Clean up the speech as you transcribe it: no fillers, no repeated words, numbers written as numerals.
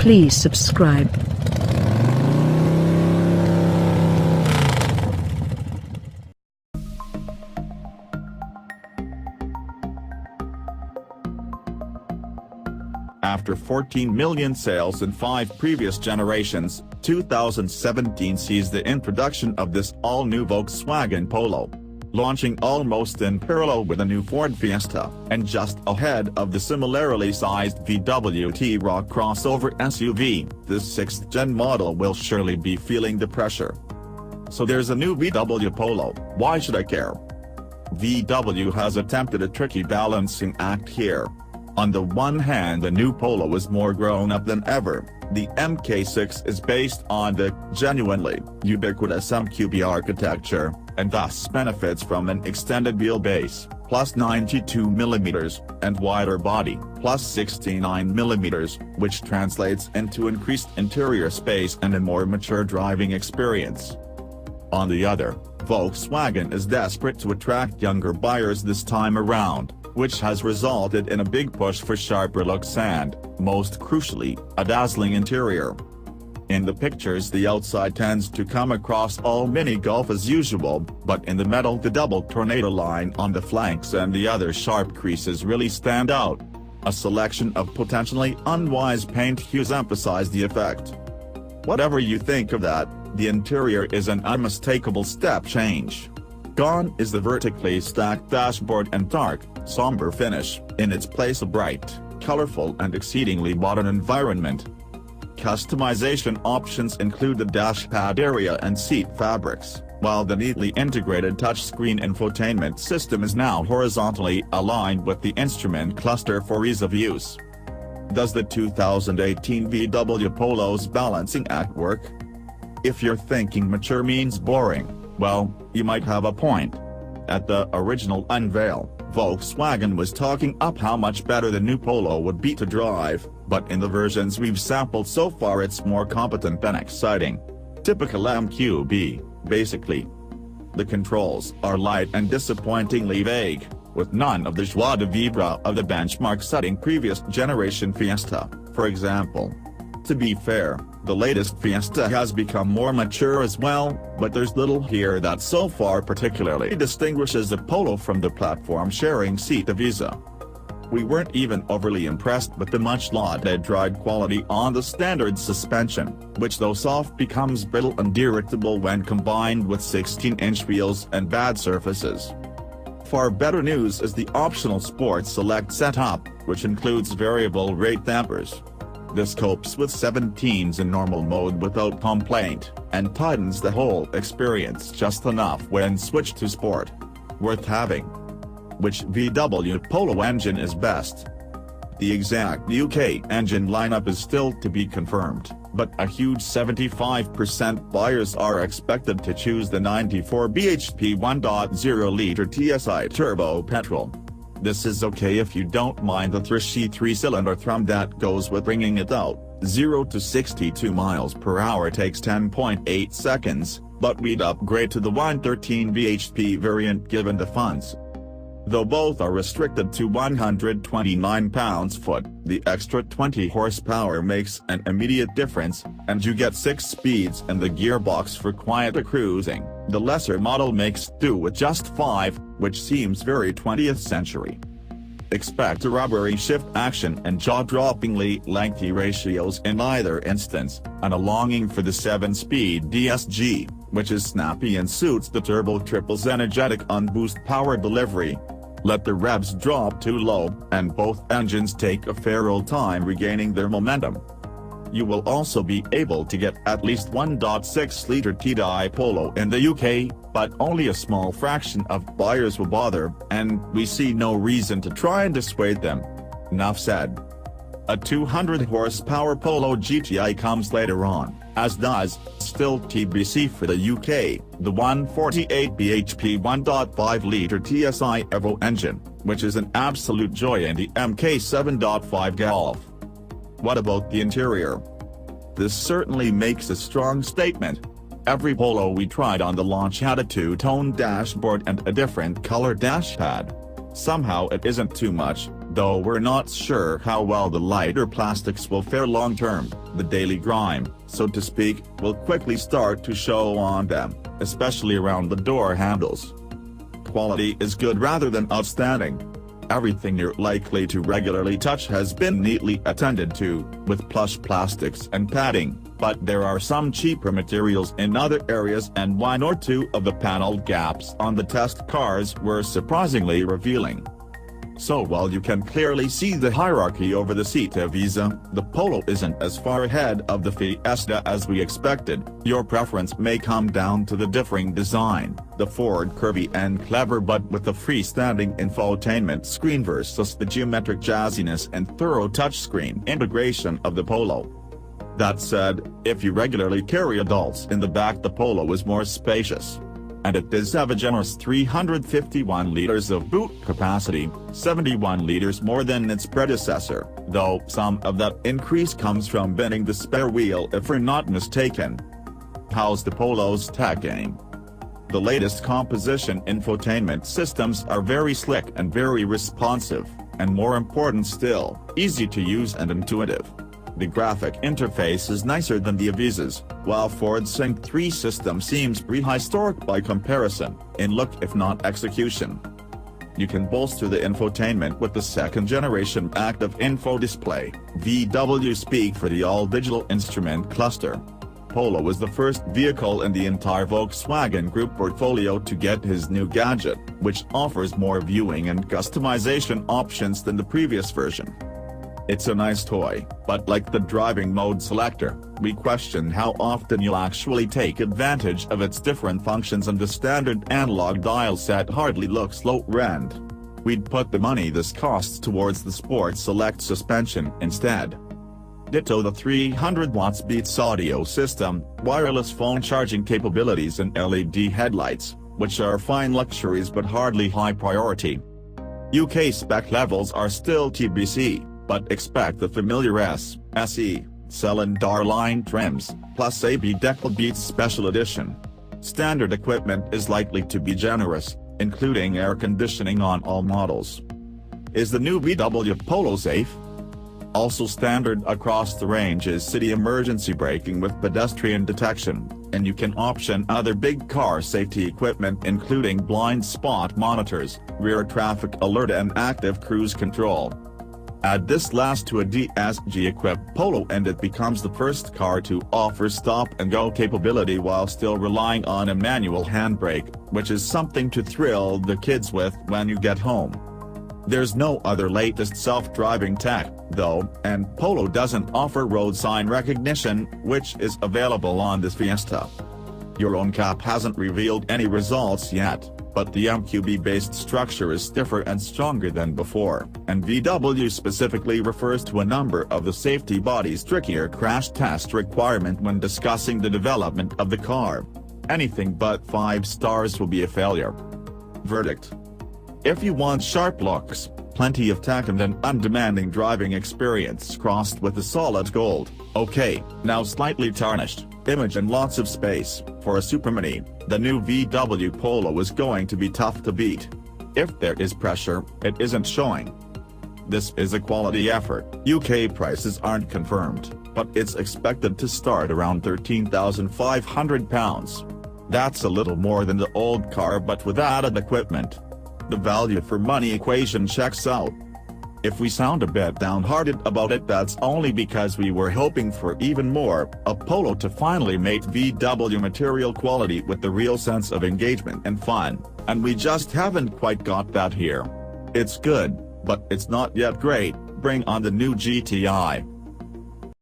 Please subscribe. After 14 million sales in 5 previous generations, 2017 sees the introduction of this all-new Volkswagen Polo. Launching almost in parallel with the new Ford Fiesta, and just ahead of the similarly sized VW T-Roc crossover SUV, this 6th-gen model will surely be feeling the pressure. So there's a new VW Polo, why should I care? VW has attempted a tricky balancing act here. On the one hand, the new Polo is more grown-up than ever. The MK6 is based on the genuinely ubiquitous MQB architecture, and thus benefits from an extended wheelbase, plus 92mm, and wider body, plus 69mm, which translates into increased interior space and a more mature driving experience. On the other, Volkswagen is desperate to attract younger buyers this time around, which has resulted in a big push for sharper looks and, most crucially, a dazzling interior. In the pictures the outside tends to come across all Mini Golf as usual, but in the metal the double tornado line on the flanks and the other sharp creases really stand out. A selection of potentially unwise paint hues emphasize the effect. Whatever you think of that, the interior is an unmistakable step change. Gone is the vertically stacked dashboard and dark, somber finish, in its place a bright, colorful and exceedingly modern environment. Customization options include the dashpad area and seat fabrics, while the neatly integrated touchscreen infotainment system is now horizontally aligned with the instrument cluster for ease of use. Does the 2018 VW Polo's balancing act work? If you're thinking mature means boring, well, you might have a point. At the original unveil, Volkswagen was talking up how much better the new Polo would be to drive, but in the versions we've sampled so far it's more competent than exciting. Typical MQB, basically. The controls are light and disappointingly vague, with none of the joie de vivre of the benchmark-setting previous generation Fiesta, for example. To be fair, the latest Fiesta has become more mature as well, but there's little here that so far particularly distinguishes the Polo from the platform-sharing seat Ibiza. We weren't even overly impressed with the much-lauded ride quality on the standard suspension, which though soft becomes brittle and irritable when combined with 16-inch wheels and bad surfaces. Far better news is the optional Sport Select setup, which includes variable rate dampers. This copes with 17s in normal mode without complaint, and tightens the whole experience just enough when switched to Sport. Worth having. Which VW Polo engine is best? The exact UK engine lineup is still to be confirmed, but a huge 75% buyers are expected to choose the 94 bhp 1.0-litre TSI turbo petrol. This is okay if you don't mind the thrashy 3-cylinder thrum that goes with bringing it out. 0 to 62 miles per hour takes 10.8 seconds, but we'd upgrade to the 113 bhp variant given the funds. Though both are restricted to 129 pounds-foot, the extra 20 horsepower makes an immediate difference, and you get 6 speeds in the gearbox for quieter cruising. The lesser model makes do with just 5, which seems very 20th century. Expect a rubbery shift action and jaw-droppingly lengthy ratios in either instance, and a longing for the 7-speed DSG, which is snappy and suits the turbo triple's energetic on-boost power delivery. Let the revs drop too low, and both engines take a fair old time regaining their momentum. You will also be able to get at least 1.6-litre TDI Polo in the UK, but only a small fraction of buyers will bother, and we see no reason to try and dissuade them. Enough said. A 200-horsepower Polo GTI comes later on, as does, still TBC for the UK, the 148 bhp 1.5-litre TSI Evo engine, which is an absolute joy in the MK 7.5 Golf. What about the interior? This certainly makes a strong statement. Every Polo we tried on the launch had a two-tone dashboard and a different color dashpad. Somehow it isn't too much, though we're not sure how well the lighter plastics will fare long-term. The daily grime, so to speak, will quickly start to show on them, especially around the door handles. Quality is good rather than outstanding. Everything you're likely to regularly touch has been neatly attended to, with plush plastics and padding, but there are some cheaper materials in other areas, and one or two of the paneled gaps on the test cars were surprisingly revealing. So while you can clearly see the hierarchy over the Cti Visa, the Polo isn't as far ahead of the Fiesta as we expected. Your preference may come down to the differing design, the Ford curvy and clever but with a freestanding infotainment screen versus the geometric jazziness and thorough touchscreen integration of the Polo. That said, if you regularly carry adults in the back, the Polo is more spacious. And it does have a generous 351 liters of boot capacity, 71 liters more than its predecessor, though some of that increase comes from bending the spare wheel if we're not mistaken. How's the Polo's tech game? The latest composition infotainment systems are very slick and very responsive, and more important still, easy to use and intuitive. The graphic interface is nicer than the Avisa's, while Ford's Sync 3 system seems prehistoric by comparison, in look if not execution. You can bolster the infotainment with the second-generation Active Info Display, VW speak for the all-digital instrument cluster. Polo was the first vehicle in the entire Volkswagen Group portfolio to get his new gadget, which offers more viewing and customization options than the previous version. It's a nice toy, but like the driving mode selector, we question how often you'll actually take advantage of its different functions, and the standard analog dial set hardly looks low-end. We'd put the money this costs towards the Sport Select suspension instead. Ditto the 300 watts Beats audio system, wireless phone charging capabilities and LED headlights, which are fine luxuries but hardly high priority. UK spec levels are still TBC. But expect the familiar S, SE, cylinder line trims, plus AB Deckel Beats Special Edition. Standard equipment is likely to be generous, including air conditioning on all models. Is the new VW Polo safe? Also standard across the range is city emergency braking with pedestrian detection, and you can option other big car safety equipment including blind spot monitors, rear traffic alert and active cruise control. Add this last to a DSG-equipped Polo and it becomes the first car to offer stop-and-go capability while still relying on a manual handbrake, which is something to thrill the kids with when you get home. There's no other latest self-driving tech, though, and Polo doesn't offer road sign recognition, which is available on this Fiesta. Your own cap hasn't revealed any results yet, but the MQB-based structure is stiffer and stronger than before, and VW specifically refers to a number of the safety body's trickier crash test requirement when discussing the development of the car. Anything but 5 stars will be a failure. Verdict: if you want sharp looks, plenty of tech and an undemanding driving experience crossed with a solid gold, okay, now slightly tarnished, image and lots of space, for a supermini, the new VW Polo is going to be tough to beat. If there is pressure, it isn't showing. This is a quality effort. UK prices aren't confirmed, but it's expected to start around £13,500. That's a little more than the old car but with added equipment. The value for money equation checks out. If we sound a bit downhearted about it, that's only because we were hoping for even more, a Polo to finally mate VW material quality with the real sense of engagement and fun, and we just haven't quite got that here. It's good, but it's not yet great. Bring on the new GTI.